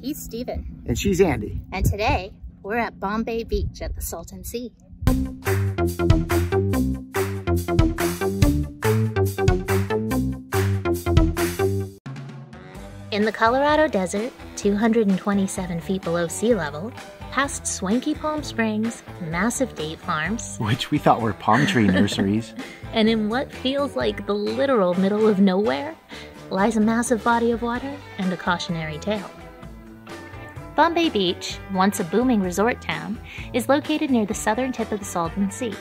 He's Steven. And she's Andie. And today, we're at Bombay Beach at the Salton Sea. In the Colorado desert, 227 feet below sea level, past swanky Palm Springs, massive date farms, which we thought were palm tree nurseries, and in what feels like the literal middle of nowhere, lies a massive body of water and a cautionary tale. Bombay Beach, once a booming resort town, is located near the southern tip of the Salton Sea.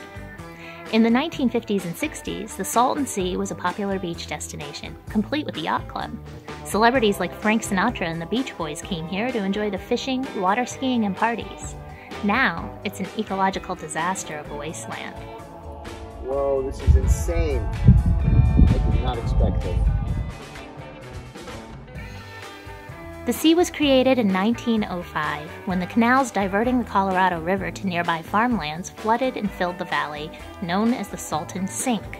In the 1950s and 60s, the Salton Sea was a popular beach destination, complete with a yacht club. Celebrities like Frank Sinatra and the Beach Boys came here to enjoy the fishing, water skiing, and parties. Now, it's an ecological disaster of a wasteland. Whoa, this is insane. I did not expect this. The sea was created in 1905 when the canals diverting the Colorado River to nearby farmlands flooded and filled the valley, known as the Salton Sink.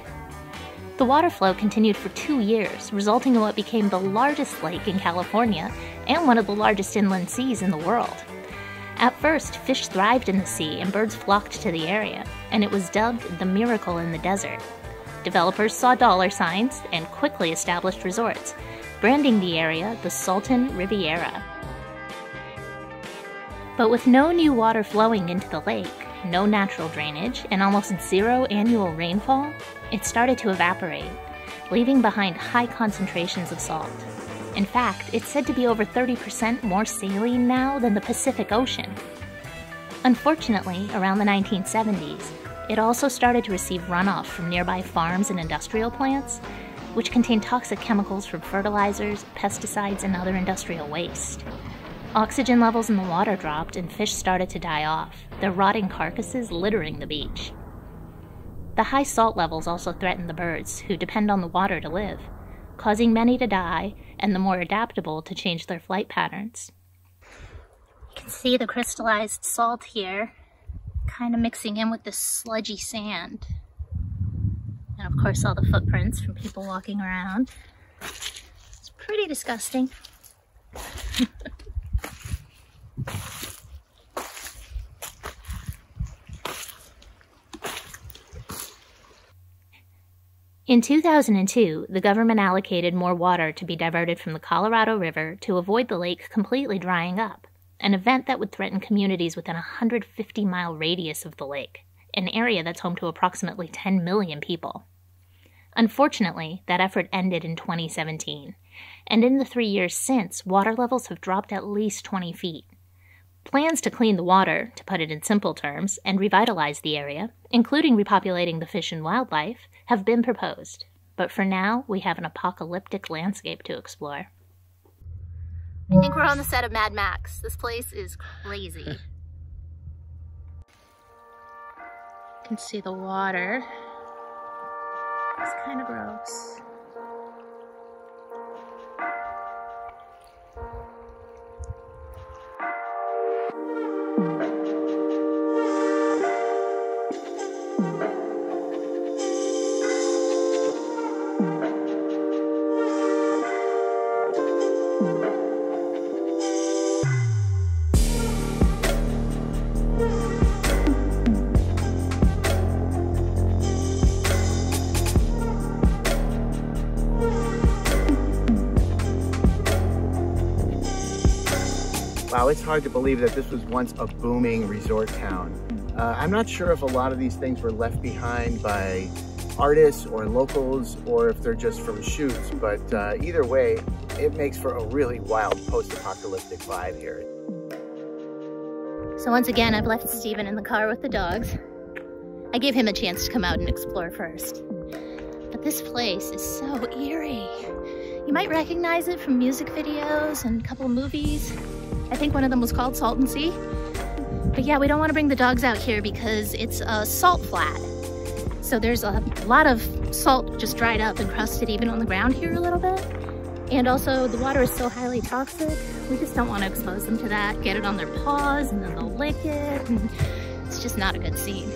The water flow continued for 2 years, resulting in what became the largest lake in California and one of the largest inland seas in the world. At first, fish thrived in the sea and birds flocked to the area, and it was dubbed the miracle in the desert. Developers saw dollar signs and quickly established resorts, branding the area the Salton Riviera. But with no new water flowing into the lake, no natural drainage, and almost zero annual rainfall, it started to evaporate, leaving behind high concentrations of salt. In fact, it's said to be over 30% more saline now than the Pacific Ocean. Unfortunately, around the 1970s, it also started to receive runoff from nearby farms and industrial plants, which contained toxic chemicals from fertilizers, pesticides, and other industrial waste. Oxygen levels in the water dropped and fish started to die off, their rotting carcasses littering the beach. The high salt levels also threatened the birds, who depend on the water to live, causing many to die and the more adaptable to change their flight patterns. You can see the crystallized salt here, kind of mixing in with the sludgy sand. And of course all the footprints from people walking around. It's pretty disgusting. In 2002, the government allocated more water to be diverted from the Colorado River to avoid the lake completely drying up, an event that would threaten communities within a 150-mile radius of the lake, an area that's home to approximately 10 million people. Unfortunately, that effort ended in 2017, and in the 3 years since, water levels have dropped at least 20 feet. Plans to clean the water, to put it in simple terms, and revitalize the area, including repopulating the fish and wildlife, have been proposed. But for now, we have an apocalyptic landscape to explore. I think we're on the set of Mad Max. This place is crazy. You can see the water. It's kind of gross. Wow, it's hard to believe that this was once a booming resort town. I'm not sure if a lot of these things were left behind by artists or locals, or if they're just from shoots, but either way, it makes for a really wild post-apocalyptic vibe here. So once again, I've left Steven in the car with the dogs. I gave him a chance to come out and explore first. But this place is so eerie. You might recognize it from music videos and a couple of movies. I think one of them was called Salton Sea. But yeah, we don't want to bring the dogs out here because it's a salt flat. So there's a lot of salt just dried up and crusted even on the ground here a little bit. And also the water is so highly toxic, we just don't want to expose them to that, get it on their paws and then they'll lick it. And it's just not a good scene.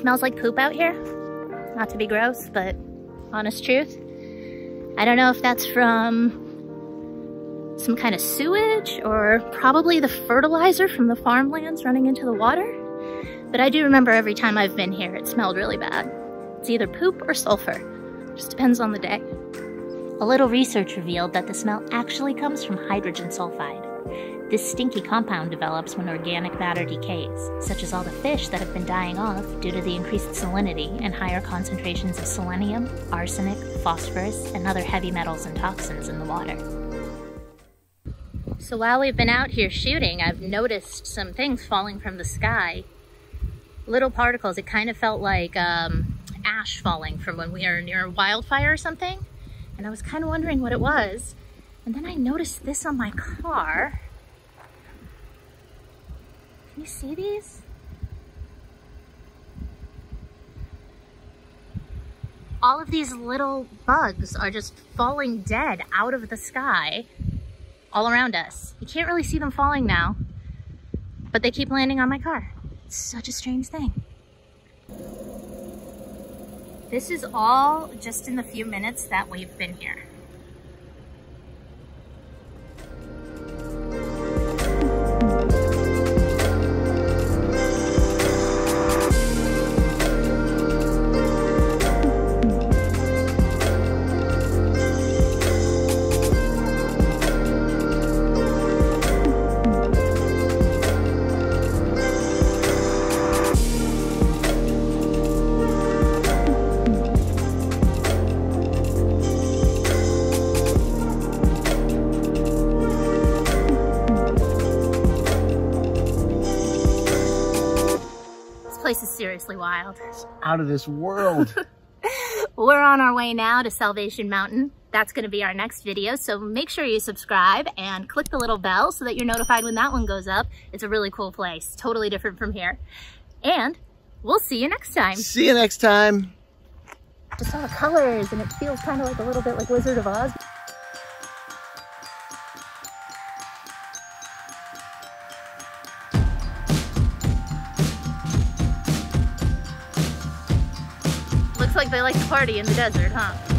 smells like poop out here. Not to be gross, but honest truth. I don't know if that's from some kind of sewage or probably the fertilizer from the farmlands running into the water. But I do remember every time I've been here, it smelled really bad. It's either poop or sulfur. Just depends on the day. A little research revealed that the smell actually comes from hydrogen sulfide. This stinky compound develops when organic matter decays, such as all the fish that have been dying off due to the increased salinity and higher concentrations of selenium, arsenic, phosphorus, and other heavy metals and toxins in the water. So while we've been out here shooting, I've noticed some things falling from the sky. Little particles. It kind of felt like ash falling from when we were near a wildfire or something. And I was kind of wondering what it was. And then I noticed this on my car. Can you see these? All of these little bugs are just falling dead out of the sky all around us. You can't really see them falling now, but they keep landing on my car. It's such a strange thing. This is all just in the few minutes that we've been here. Place is seriously wild. It's out of this world. We're on our way now to Salvation Mountain. That's going to be our next video, so make sure you subscribe and click the little bell so that you're notified when that one goes up. It's a really cool place, totally different from here. And we'll see you next time. See you next time. Just all the colors, and it feels kind of like a little bit like Wizard of Oz. Looks like they like to party in the desert, huh?